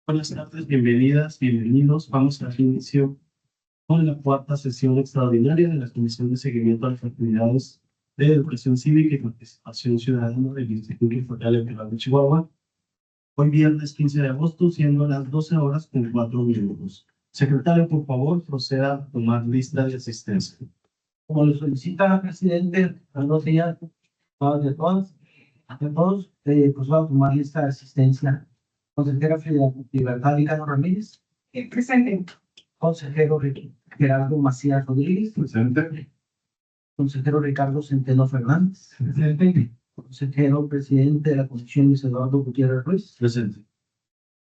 Buenas tardes, bienvenidas, bienvenidos. Vamos a dar inicio con la cuarta sesión extraordinaria de la Comisión de Seguimiento a las Actividades de Educación Cívica y Participación Ciudadana del Instituto Federal Electoral de Chihuahua. Hoy viernes 15 de agosto, siendo las 12 horas con 4 minutos. Secretario, por favor, proceda a tomar lista de asistencia. Como lo solicita el presidente, buenos días, todas y todas. A todos, pues voy a tomar lista de asistencia. Consejera Libertad Licano Ramírez. Presente. Consejero Gerardo Macías Rodríguez. Presente. Consejero Ricardo Centeno Fernández. Presente. Consejero presidente de la Comisión Luis Eduardo Gutiérrez Ruiz. Presente.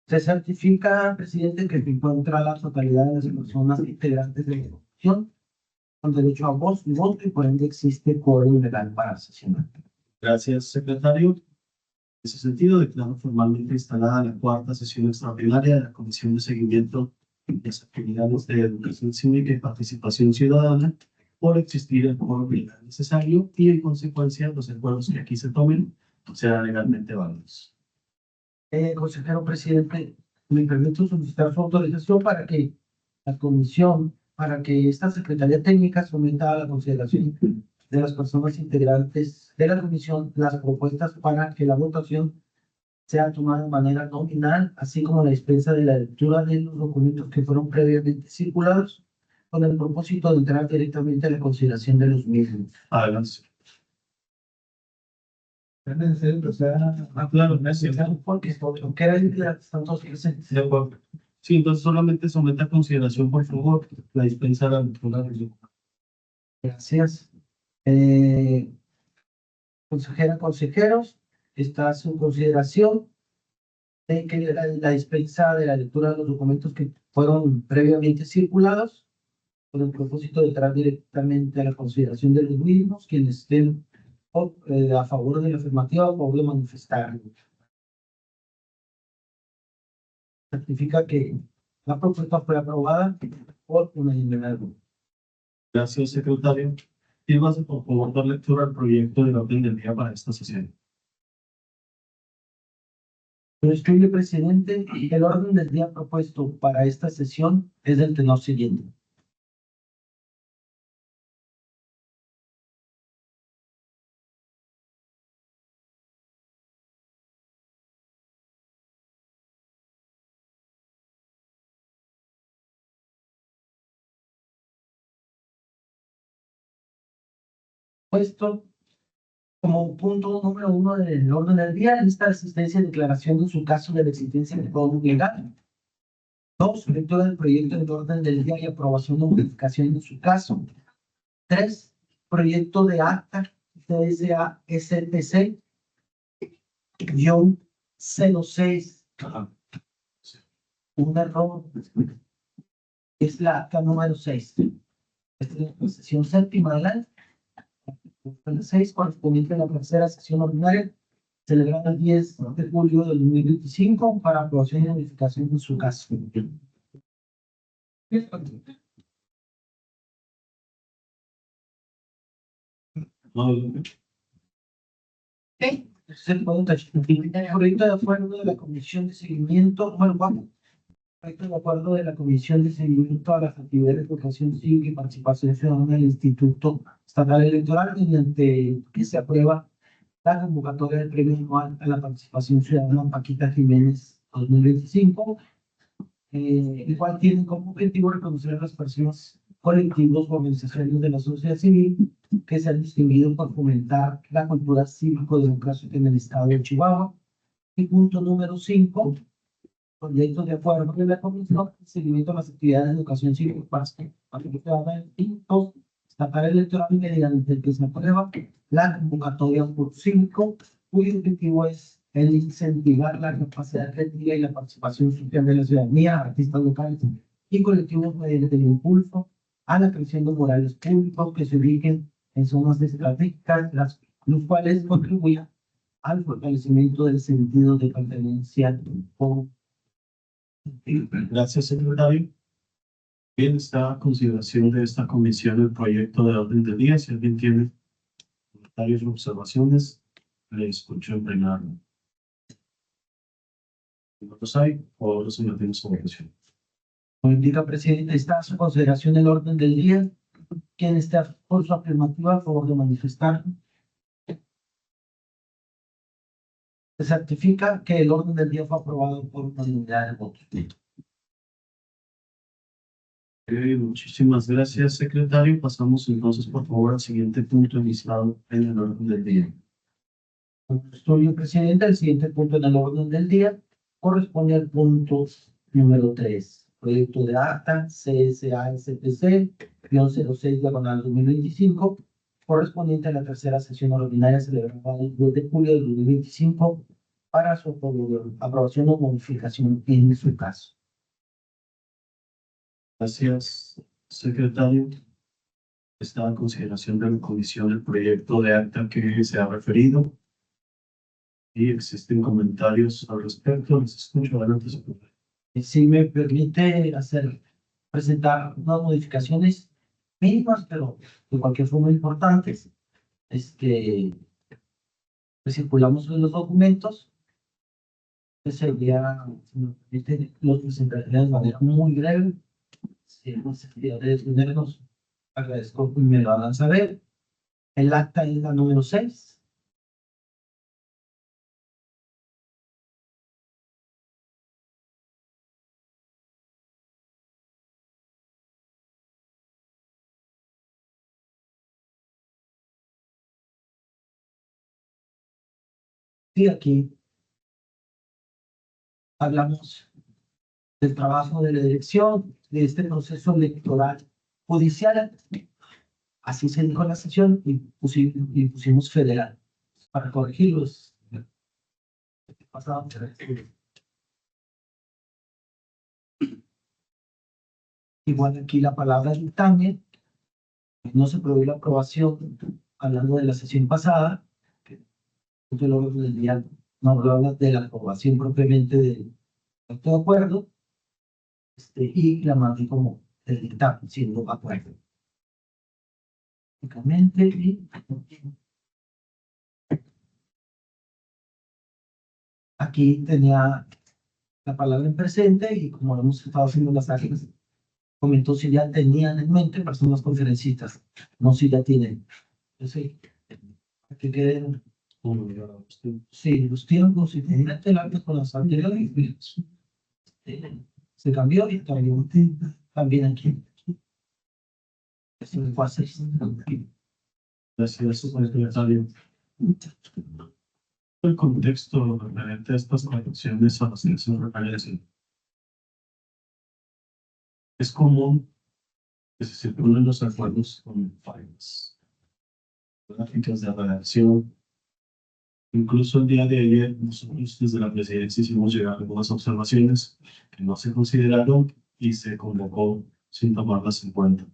Se certifica, presidente, que se encuentra la totalidad de las personas integrantes de la comisión con derecho a voz y voto y por ende existe quórum legal para sesionar. Gracias, secretario. En ese sentido, declaro formalmente instalada la cuarta sesión extraordinaria de la Comisión de Seguimiento de las Actividades de Educación Cívica y Participación Ciudadana por existir el quórum legal necesario y, en consecuencia, los acuerdos que aquí se tomen serán legalmente válidos. Consejero presidente, me permito solicitar su autorización para que la comisión, para que esta Secretaría Técnica someta a la consideración de las personas integrantes de la comisión las propuestas para que la votación sea tomada de manera nominal, así como la dispensa de la lectura de los documentos que fueron previamente circulados, con el propósito de entrar directamente a la consideración de los mismos. Adelante. Claro, porque era el que están todos presentes. De acuerdo. Sí, entonces solamente someta a consideración, por favor, la dispensa de la lectura de los documentos. Gracias. Consejera, consejeros, está a su consideración de que la dispensa de la lectura de los documentos que fueron previamente circulados, con el propósito de entrar directamente a la consideración de los mismos, quienes estén a favor de la afirmativa, a favor de manifestar. Certifica que la propuesta fue aprobada por unanimidad. Gracias, secretario. Y vas a, por favor, dar lectura al proyecto del orden del día para esta sesión. Escribe, presidente, el orden del día propuesto para esta sesión es del tenor siguiente. Puesto como punto número 1 del orden del día, lista de asistencia y declaración en su caso de la existencia de quórum legal. 2, lectura del proyecto del orden del día y aprobación o modificación en su caso. 3, proyecto de acta TSA STC _06. Un error. Es la acta número 6. Esta es la sesión séptima del año. La 6, correspondiente a la tercera sesión ordinaria, celebrada el 10 de julio del 2025 para aprobación y modificación en su caso. El proyecto de acuerdo de la Comisión de Seguimiento, proyecto de acuerdo de la Comisión de Seguimiento a las Actividades de Educación Cívica y Participación Ciudadana del Instituto Estatal Electoral, mediante que se aprueba la convocatoria del premio anual a la participación ciudadana Paquita Jiménez 2025, el cual tiene como objetivo reconocer a las personas, colectivos o organizaciones de la sociedad civil que se han distinguido por fomentar la cultura cívico-democrática en el estado de Chihuahua. Y punto número 5, proyecto de acuerdo de la Comisión de Seguimiento a las Actividades de Educación Cívica y Participación Ciudadana del Instituto Estatal Electoral, mediante el que se aprueba la convocatoria por 5, cuyo objetivo es el incentivar la capacidad creativa y la participación social de la ciudadanía, artistas locales y colectivos mediante el impulso a la creación de morales públicos que se ubiquen en zonas estratégicas, los cuales contribuyan al fortalecimiento del sentido de pertenencia. Gracias, secretario. Bien, está a consideración de esta comisión el proyecto de orden del día. Si alguien tiene comentarios o observaciones, le escucho en plenario. No los hay, o los sometemos a votación. Como indica, presidente, está a su consideración el orden del día. Quien está por su afirmativa, a favor de manifestar. Se certifica que el orden del día fue aprobado por unanimidad de votos. Muchísimas gracias, secretario. Pasamos entonces, por favor, al siguiente punto listado en el orden del día. Estoy, presidente. El siguiente punto en el orden del día corresponde al punto número 3. Proyecto de acta CSA-STC-06/2025, correspondiente a la tercera sesión ordinaria celebrada el 2 de julio de 2025 para su aprobación o modificación en su caso. Gracias, secretario. Está a consideración de la comisión el proyecto de acta que se ha referido. Y existen comentarios al respecto. Les escucho. Adelante, secretario. Si me permite presentar unas modificaciones mínimas, pero de cualquier forma importantes. Circulamos en los documentos. Sería, si me permite, los presentaré de manera muy breve. Si es necesidad de extendernos, agradezco que me lo hagan saber. El acta es la número 6. Y aquí hablamos del trabajo de la dirección, de este proceso electoral judicial. Así se dijo en la sesión y pusimos federal para corregirlos. Igual aquí la palabra dictamen. No se prevé la aprobación, hablando de la sesión pasada, que el orden del día no hablaba de la aprobación propiamente del acto de acuerdo, y la mandé como el dictamen, siendo acuerdo. Y aquí tenía la palabra en presente y como hemos estado haciendo las actas, comentó si ya tenían en mente personas conferencistas, no si ya tienen. Sí, que queden, sí, los tiempos y tenían el acta con las anteriores, se cambió y también aquí. Eso fue así. Gracias, secretario. El contexto referente a estas correcciones a las que se referencia. Es común que se circulen los acuerdos con fallas gráficas de redacción. Incluso el día de ayer, nosotros desde la presidencia hicimos llegar algunas observaciones que no se consideraron y se convocó sin tomarlas en cuenta.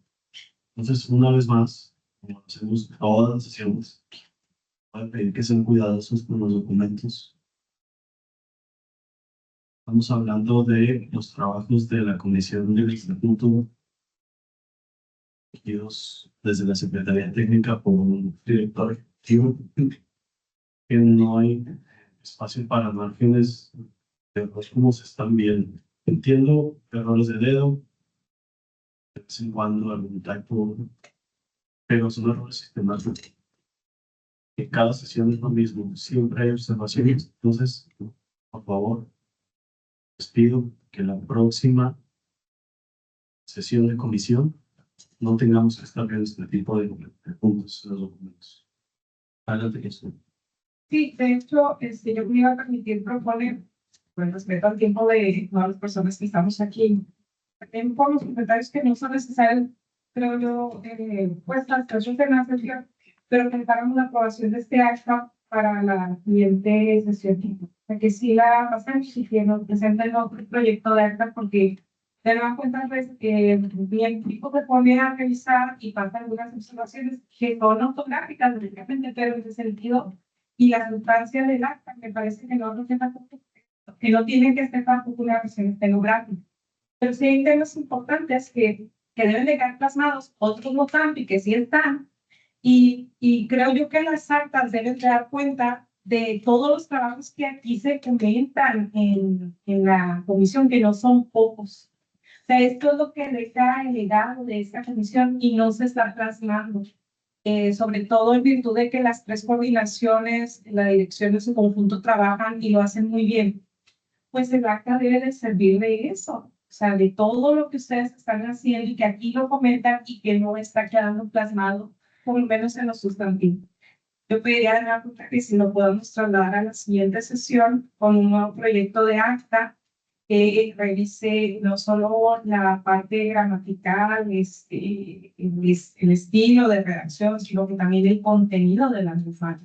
Entonces, una vez más, como lo hacemos todas las sesiones, voy a pedir que sean cuidadosos con los documentos. Estamos hablando de los trabajos de la Comisión del Estatuto, dirigidos desde la Secretaría Técnica por un director ejecutivo, que no hay espacio para márgenes de errores como se están viendo. Entiendo errores de dedo, de vez en cuando algún typo, pero son errores sistemáticos. Que cada sesión es lo mismo, siempre hay observaciones. Entonces, por favor, les pido que la próxima sesión de comisión no tengamos que estar viendo este tipo de puntos en los documentos. Adelante, Jesús. Sí, de hecho, yo me iba a permitir proponer, con respecto al tiempo de todas las personas que estamos aquí, también por los comentarios que no son necesarios, creo yo, pues las cosas de la sesión, pero que preparamos la aprobación de este acta para la siguiente sesión. O sea, que sí la pasamos y que nos presenten otro proyecto de acta, porque te das cuenta, pues, que mi equipo se pone a revisar y pasa algunas observaciones que son ortográficas, directamente, pero en ese sentido y la sustancia del acta, me parece que no que no tienen que estar tampoco una versión estenográfica. Pero sí hay temas importantes que deben de quedar plasmados, otros no tanto y que sí están. Y creo yo que las actas deben de dar cuenta de todos los trabajos que aquí se comentan en la comisión, que no son pocos. O sea, esto es lo que deja el legado de esta comisión y no se está plasmando. Sobre todo en virtud de que las tres coordinaciones, la dirección en su conjunto trabajan y lo hacen muy bien. Pues el acta debe de servir de eso, o sea, de todo lo que ustedes están haciendo y que aquí lo comentan y que no está quedando plasmado, por lo menos en los sustantivos. Yo pediría de nueva cuenta que si lo podamos trasladar a la siguiente sesión con un nuevo proyecto de acta que revise no solo la parte gramatical, el estilo de redacción, sino que también el contenido de la misma.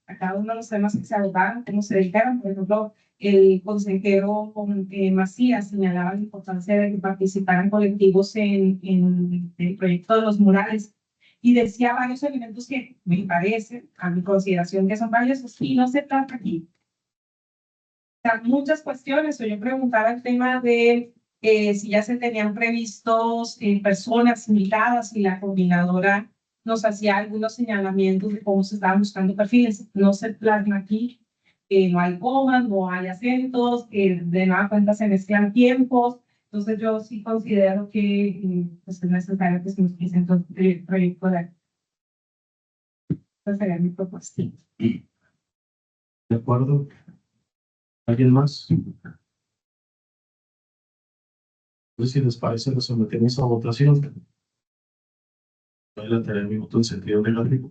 A cada uno de los temas que se abordaron, cómo se dedicaron, por ejemplo, el consejero Macías señalaba la importancia de que participaran colectivos en el proyecto de los murales y decía varios elementos que me parecen, a mi consideración, que son valiosos y no se trata aquí. O sea, muchas cuestiones, o yo preguntaba el tema de si ya se tenían previstos personas invitadas y la coordinadora nos hacía algunos señalamientos de cómo se estaban buscando perfiles. No se plasma aquí, no hay comas, no hay acentos, de nada cuenta se mezclan tiempos. Entonces yo sí considero que pues es necesario que se nos presente un proyecto de acta. Esa sería mi propuesta. ¿De acuerdo? ¿Alguien más? Entonces, si les parece, lo sometemos a votación. Voy a tener mi voto en sentido negativo,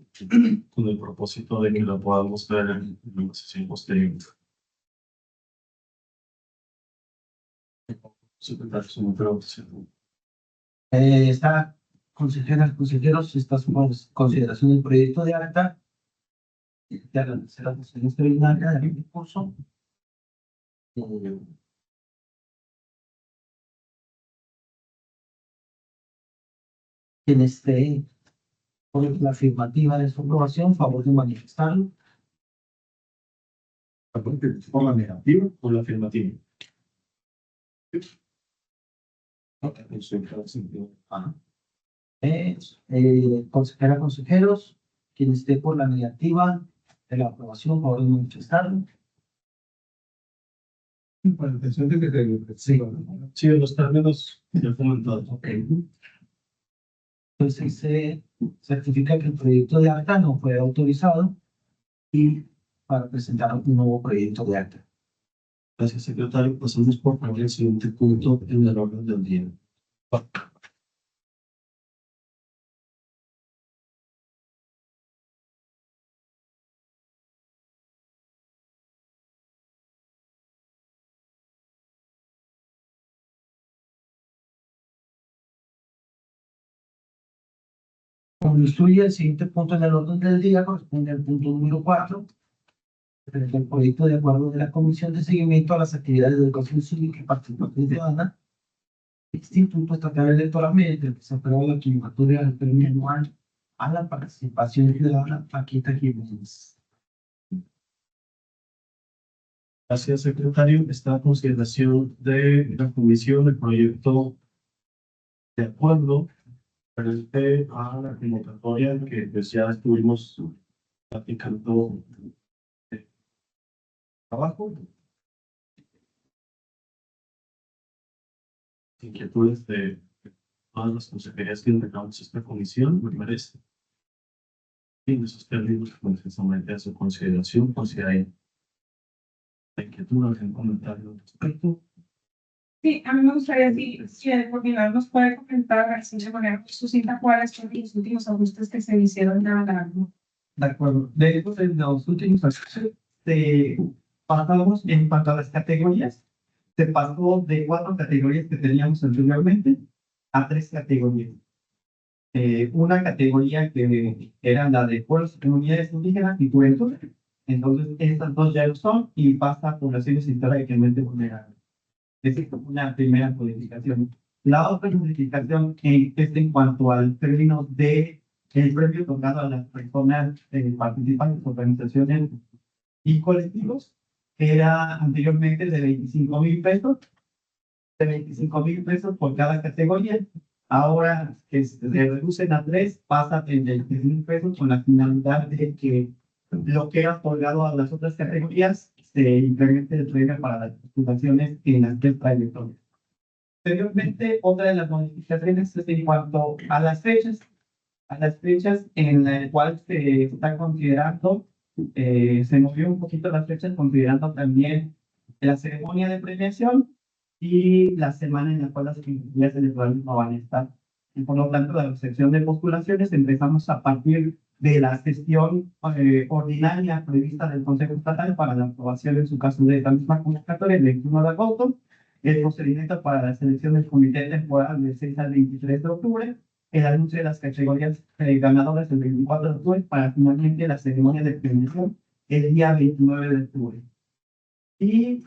con el propósito de que lo podamos ver en una sesión posterior. Secretario, su número de votación. Está, consejeras, consejeros, esta es una consideración del proyecto de acta. Ya la tercera sesión extraordinaria del curso. Quien esté por la afirmativa de su aprobación, favor de manifestarlo. ¿Por la negativa o la afirmativa? Ok, Ajá. Consejera, consejeros, quien esté por la negativa de la aprobación, favor de manifestarlo. Para la atención de que sí, sí, los términos ya comentados. Ok. Entonces se certifica que el proyecto de acta no fue autorizado y para presentar un nuevo proyecto de acta. Gracias, secretario. Pasamos por favor al siguiente punto en el orden del día. Como instruye el siguiente punto en el orden del día, corresponde al punto número 4, referente al proyecto de acuerdo de la Comisión de Seguimiento a las Actividades de Educación Cívica y Participación Ciudadana, Instituto Estatal Electoral, mediante el que se aprueba la convocatoria del premio anual a la participación ciudadana Paquita Jiménez. Gracias, secretario. Está a consideración de la comisión el proyecto de acuerdo frente a la convocatoria que pues, ya estuvimos platicando de trabajo. Inquietudes de todas las consejerías que integramos esta comisión, me parece. Y en esos términos, pues, se somete a su consideración por si hay inquietud o algún comentario al respecto. Sí, a mí me gustaría si el coordinador nos puede comentar así de manera sucinta cuáles son los últimos ajustes que se hicieron a la. De acuerdo. De hecho, en los últimos años pasamos en cuanto a las categorías, se pasó de 4 categorías que teníamos anteriormente a 3 categorías. Una categoría que era la de pueblos y comunidades indígenas y juventud. Entonces, estas dos ya lo son y pasa a poblaciones históricamente vulnerables. Esa es una primera modificación. La otra modificación es en cuanto al término de el premio otorgado a las personas participantes, organizaciones y colectivos, que era anteriormente de 25,000 pesos, de 25,000 pesos por cada categoría. Ahora que se reducen a 3, pasa de 20,000 pesos con la finalidad de que lo que era otorgado a las otras categorías se implemente el premio para las postulaciones en las que trayectoria. Posteriormente, otra de las modificaciones es en cuanto a las fechas en las cuales se está considerando, se movió un poquito las fechas considerando también la ceremonia de premiación y la semana en la cual las actividades electorales no van a estar. Y por lo tanto, la sección de postulaciones empezamos a partir de la sesión ordinaria prevista del Consejo Estatal para la aprobación, en su caso, de la misma convocatoria el 21 de agosto, el procedimiento para la selección del comité temporal del 6 al 23 de octubre, el anuncio de las categorías ganadoras el 24 de octubre, para finalmente la ceremonia de premiación el día 29 de octubre. Y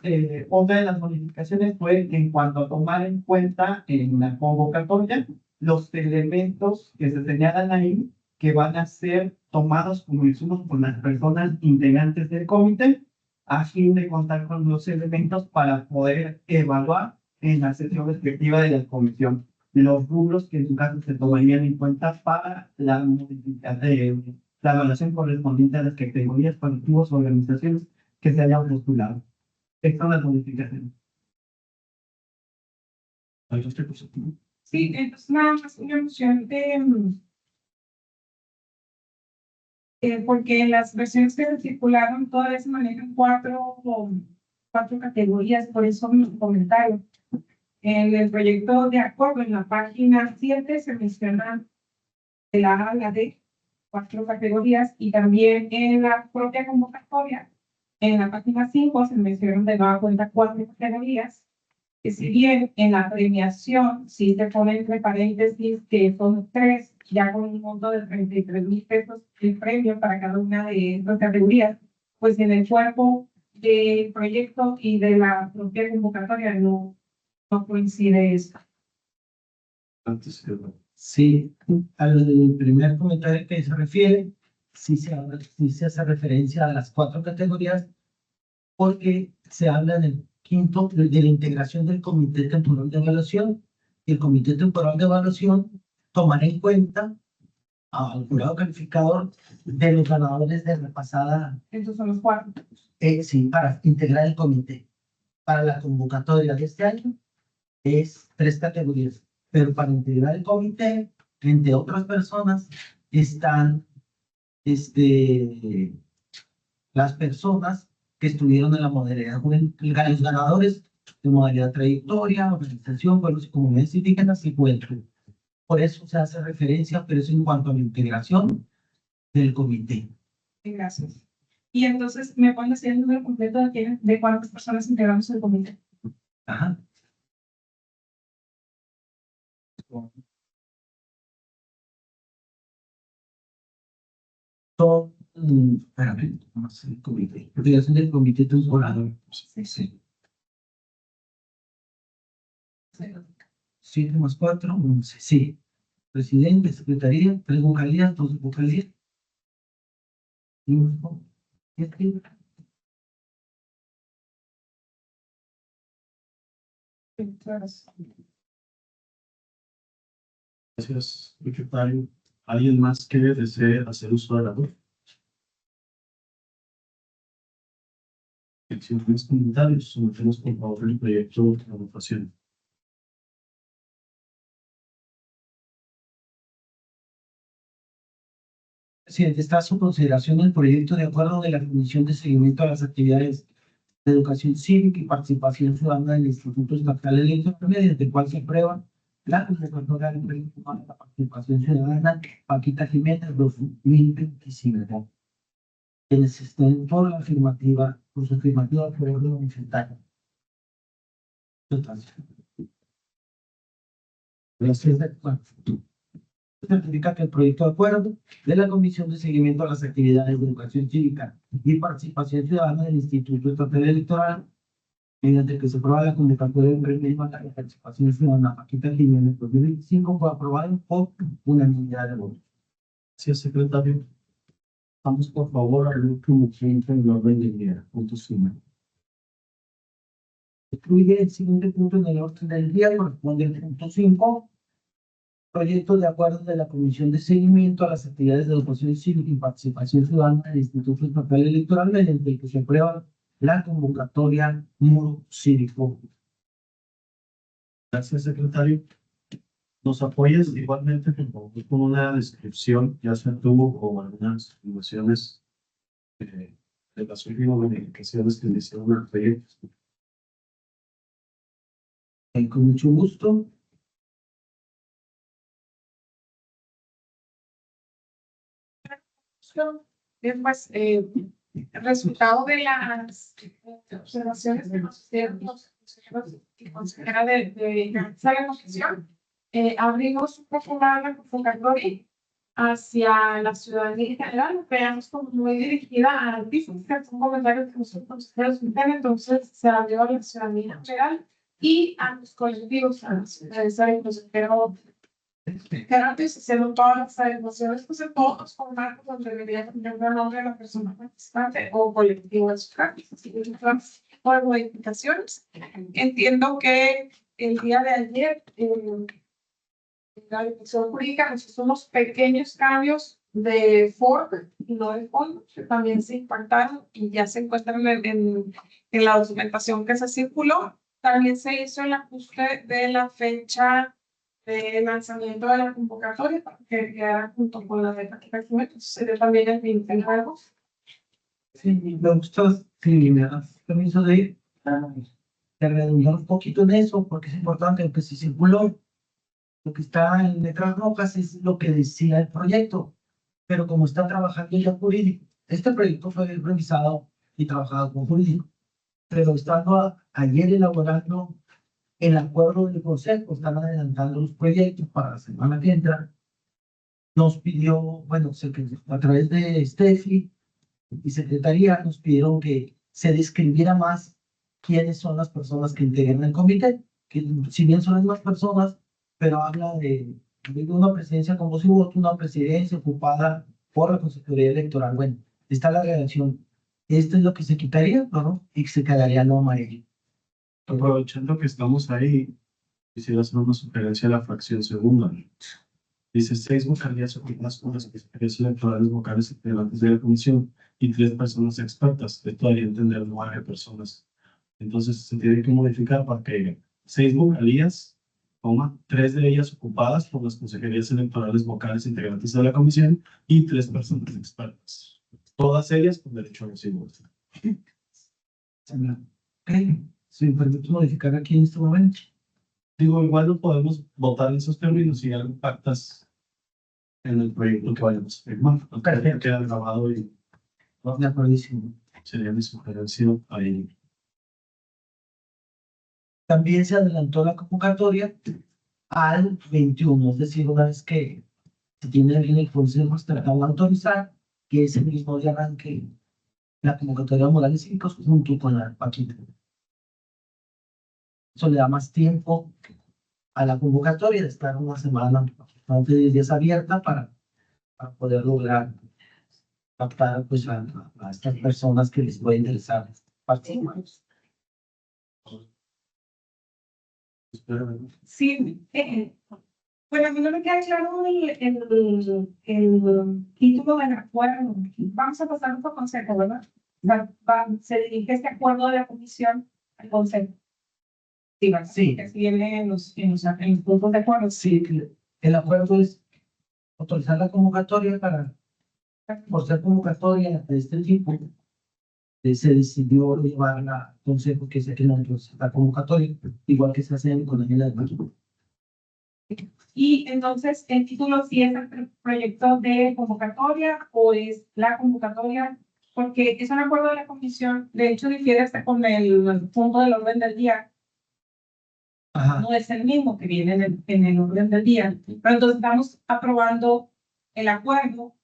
otra de las modificaciones fue en cuanto a tomar en cuenta en la convocatoria los elementos que se señalan ahí que van a ser tomados como insumos por las personas integrantes del comité a fin de contar con los elementos para poder evaluar en la sesión respectiva de la comisión los rubros que en su caso se tomarían en cuenta para la modificación, la evaluación correspondiente a las categorías, colectivos o organizaciones que se hayan postulado. Estas son las modificaciones. ¿Hay otra cosa? Sí, entonces nada más una noción de, porque en las versiones que se circularon todavía se manejan cuatro categorías, por eso mi comentario. En el proyecto de acuerdo, en la página 7 se mencionan de la A a la D, 4 categorías, y también en la propia convocatoria, en la página 5 se mencionan de nueva cuenta 4 categorías, que si bien en la premiación sí se pone entre paréntesis que son 3, ya con un monto de 33,000 pesos el premio para cada una de estas categorías, pues en el cuerpo del proyecto y de la propia convocatoria no coincide eso. Antes que Sí, al primer comentario que se refiere, sí se hace referencia a las 4 categorías, porque se habla en el quinto de la integración del Comité Temporal de Evaluación, y el Comité Temporal de Evaluación tomará en cuenta al jurado calificador de los ganadores de la pasada, Estos son los 4. sí, para integrar el comité. Para la convocatoria de este año es 3 categorías, pero para integrar el comité, entre otras personas, están las personas que estuvieron en la modalidad juvenil, los ganadores de modalidad trayectoria, organización, pueblos y comunidades indígenas y juventud. Por eso se hace referencia, pero es en cuanto a la integración del comité. Gracias. Y entonces, ¿me pueden decir el número completo de cuántas personas integramos el comité? Ajá. Son, espérame, no sé, el comité. Integración del comité temporal. Sí. 7 más 4, 11. Sí. Presidente, secretaría, 3 vocalías, 2 vocalías. 5, 7. Gracias, secretario. ¿Alguien más que desee hacer uso de la voz? Si no tienes comentarios, sometemos por favor el proyecto de votación. Presidente, está a su consideración el proyecto de acuerdo de la Comisión de Seguimiento a las Actividades de Educación Cívica y Participación Ciudadana del Instituto Estatal Electoral, mediante el cual se aprueba la convocatoria del proyecto para la participación ciudadana Paquita Jiménez 2025. Quienes estén por la afirmativa, por su afirmativa, por orden manifestada. Gracias. Certifica que el proyecto de acuerdo de la Comisión de Seguimiento a las Actividades de Educación Cívica y Participación Ciudadana del Instituto Estatal Electoral, mediante el que se aprueba la convocatoria de organismo a la participación ciudadana Paquita Jiménez 2025, fue aprobado por unanimidad de votos. Gracias, secretario. Vamos por favor al último punto en el orden del día. Punto 5. Incluye el siguiente punto en el orden del día, corresponde al punto 5, Proyecto de acuerdo de la Comisión de Seguimiento a las actividades de educación cívica y participación ciudadana del Instituto Estatal Electoral, mediante el que se aprueba la convocatoria Muro Cívico. Gracias, secretario. ¿Nos apoyas igualmente por favor, con una descripción, ya sea tú o algunas informaciones de las últimas modificaciones que le hicieron al proyecto? Con mucho gusto. Bien, pues, el resultado de las observaciones que nos hicieron los consejeros y consejera de la comisión, abrimos un poco más la convocatoria hacia la ciudadanía en general, veamos como muy dirigida a artistas, que son comentarios que los consejeros hicieron, entonces se abrió a la ciudadanía en general y a los colectivos, a los consejeros que antes se hicieron todas las adecuaciones, pues en todos los formatos donde debería tener el nombre de la persona participante o colectivo de sus prácticas. Así que otras modificaciones. Entiendo que el día de ayer, la Dirección Jurídica nos hizo unos pequeños cambios de forma y no de fondo, que también se impactaron y ya se encuentran en la documentación que se circuló. También se hizo el ajuste de la fecha de lanzamiento de la convocatoria para que quedara junto con la de prácticamente. Sería también el 20 de nuevo. Sí, me gusta, si me das permiso de redundar un poquito en eso, porque es importante lo que se circuló. Lo que está en letras rojas es lo que decía el proyecto, pero como está trabajando ya jurídico, este proyecto fue revisado y trabajado con jurídico, pero estando ayer elaborando el acuerdo del consejo, están adelantando los proyectos para la semana que entra, nos pidió, bueno, a través de Steffi y secretaría, nos pidieron que se describiera más quiénes son las personas que integran el comité, que si bien son las mismas personas, pero habla de una presidencia con voz y voto, una presidencia ocupada por la Consejería Electoral. Bueno, está la redacción. Esto es lo que se quitaría, ¿no? Y se quedaría lo amarillo. Aprovechando que estamos ahí, quisiera hacer una sugerencia a la fracción segunda. Dice 6 vocalías ocupadas por las consejerías electorales vocales integrantes de la comisión y 3 personas expertas. Esto daría a entender 9 personas. Entonces se tiene que modificar para que diga 6 vocalías, 3 de ellas ocupadas por las consejerías electorales vocales integrantes de la comisión y 3 personas expertas. Todas ellas con derecho a voz y voto. Ok, si me permite modificar aquí en este momento. Digo, igual no podemos votar en esos términos y algo pactas en el proyecto que vayamos a firmar. Perfecto. Queda grabado y De acuerdísimo. sería mi sugerencia ahí. También se adelantó la convocatoria al 21, es decir, una vez que se tiene bien el consejo estatal autorizar, que ese mismo día arranque la convocatoria de Morales Cívicos junto con la Paquita. Eso le da más tiempo a la convocatoria de estar una semana, antes de 10 días abierta para poder lograr captar pues, a estas personas que les puede interesar participar. Sí, bueno, a mí no me queda claro el título del acuerdo. Vamos a pasar por consejo, ¿verdad? Se dirige este acuerdo de la comisión al consejo. Sí, ¿verdad? Sí. Que viene en los puntos de acuerdo. Sí, el acuerdo es autorizar la convocatoria para, por ser convocatoria de este tipo, se decidió llevarla al consejo que se tiene la convocatoria, igual que se hace con la agenda de marzo. Y entonces, ¿el título sí es el proyecto de convocatoria o es la convocatoria? Porque es un acuerdo de la comisión, de hecho difiere hasta con el punto del orden del día. Ajá. No es el mismo que viene en el orden del día. Pero entonces estamos aprobando el acuerdo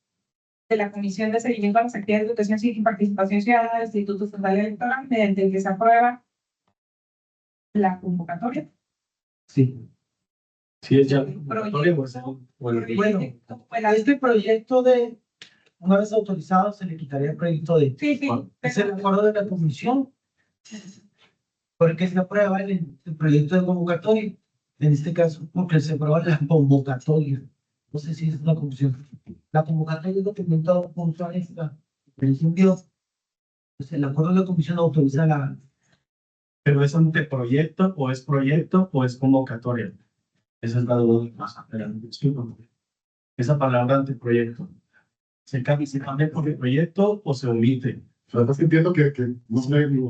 de la Comisión de Seguimiento a las Actividades de Educación Cívica y Participación Ciudadana del Instituto Estatal Electoral, mediante el que se aprueba la convocatoria. Sí. Sí, es ya. Bueno, este proyecto de, una vez autorizado, se le quitaría el proyecto de. Sí, sí. Es el acuerdo de la comisión, porque se aprueba el proyecto de convocatoria En este caso, porque se aprueba la convocatoria. No sé si es una comisión. La convocatoria es documentado puntual extra. Entendió. Pues el acuerdo de la comisión autoriza la. Pero ¿es anteproyecto o es proyecto o es convocatoria? Esa es la duda que más explico. Esa palabra anteproyecto. ¿Se cambia por el proyecto o se omite? La verdad es que entiendo no sé,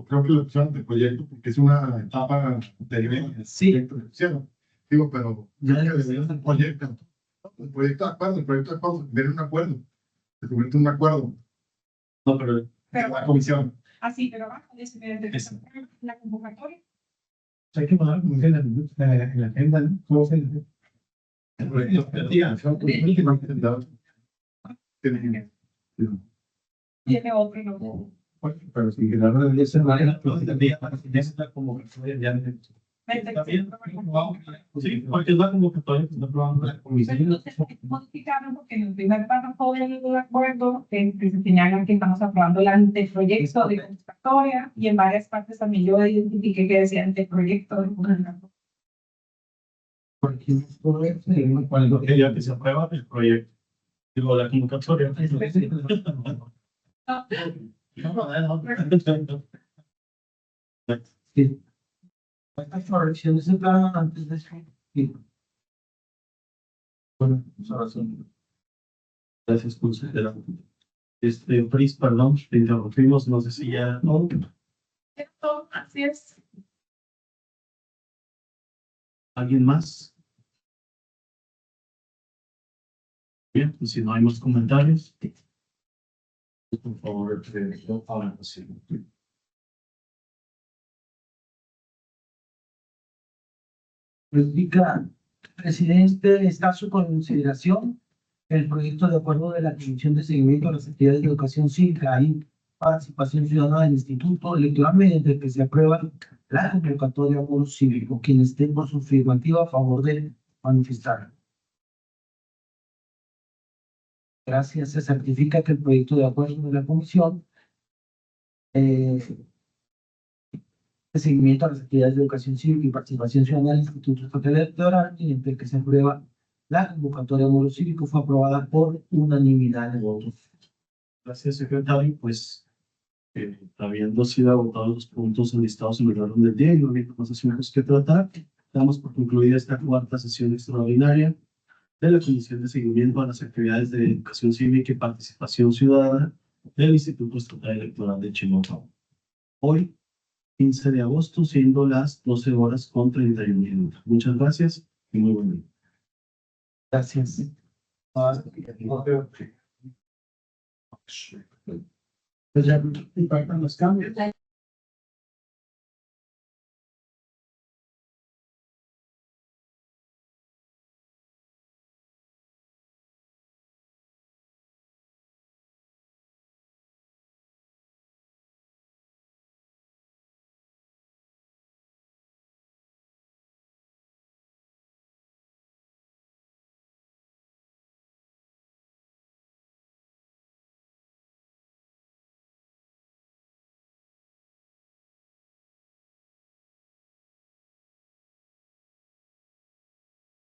creo que lo opción de proyecto, porque es una etapa de nivel. Sí. Proyecto de opción. Digo, pero Ya creo que le- debería ser un proyecto. El proyecto de acuerdo, viene un acuerdo. Se convierte en un acuerdo No, pero de Pero la comisión. así, pero abajo dice mediante que se apruebe la convocatoria. Hay que mandar como en la agenda, ¿no? ¿Cómo se dice? El proyecto del día, son últimamente dados. Tiene- Tiene otro nombre. Pero si quedaron de esa manera, pues tendría que ser la convocatoria ya. Mediante ¿Está que se bien? apruebe la convocatoria. sí, porque es la convocatoria que está aprobando la Pero comisión. no se puede modificar porque en el primer párrafo del acuerdo que se señala que estamos aprobando el anteproyecto de convocatoria y en varias partes también yo identifiqué que decía anteproyecto de convocatoria. Porque todo esto Cuando ya que se aprueba el proyecto. Digo, la convocatoria. sí. Estas correcciones se planan antes de eso. Sí. Bueno, pues ahora sí. Gracias, consejera. Pris, perdón, te interrumpimos, no sé si ya. No, Esto, así es. ¿alguien más? Bien, pues si no hay más comentarios. Por favor, ahora sí. Explica, presidente, está a su consideración el proyecto de acuerdo de la Comisión de Seguimiento a las Actividades de Educación Cívica y Participación Ciudadana del Instituto Electoral, mediante el que se aprueba la convocatoria a modo cívico. Quien esté por su afirmativa a favor de manifestar. Gracias. Se certifica que el proyecto de acuerdo de la Comisión de seguimiento a las actividades de educación cívica y participación ciudadana del Instituto Estatal Electoral, mediante el que se aprueba la convocatoria de módulo cívico, fue aprobada por unanimidad de votos. Gracias, secretario. Pues, habiendo sido agotados los puntos enlistados en el orden del día y no habiendo más asuntos que tratar, damos por concluida esta cuarta sesión extraordinaria de la Comisión de Seguimiento a las Actividades de Educación Cívica y Participación Ciudadana del Instituto Estatal Electoral de Chihuahua. Hoy, 15 de agosto, siendo las 12 horas con 31 minutos. Muchas gracias y muy buen día. Gracias. Pues ya impactan los cambios.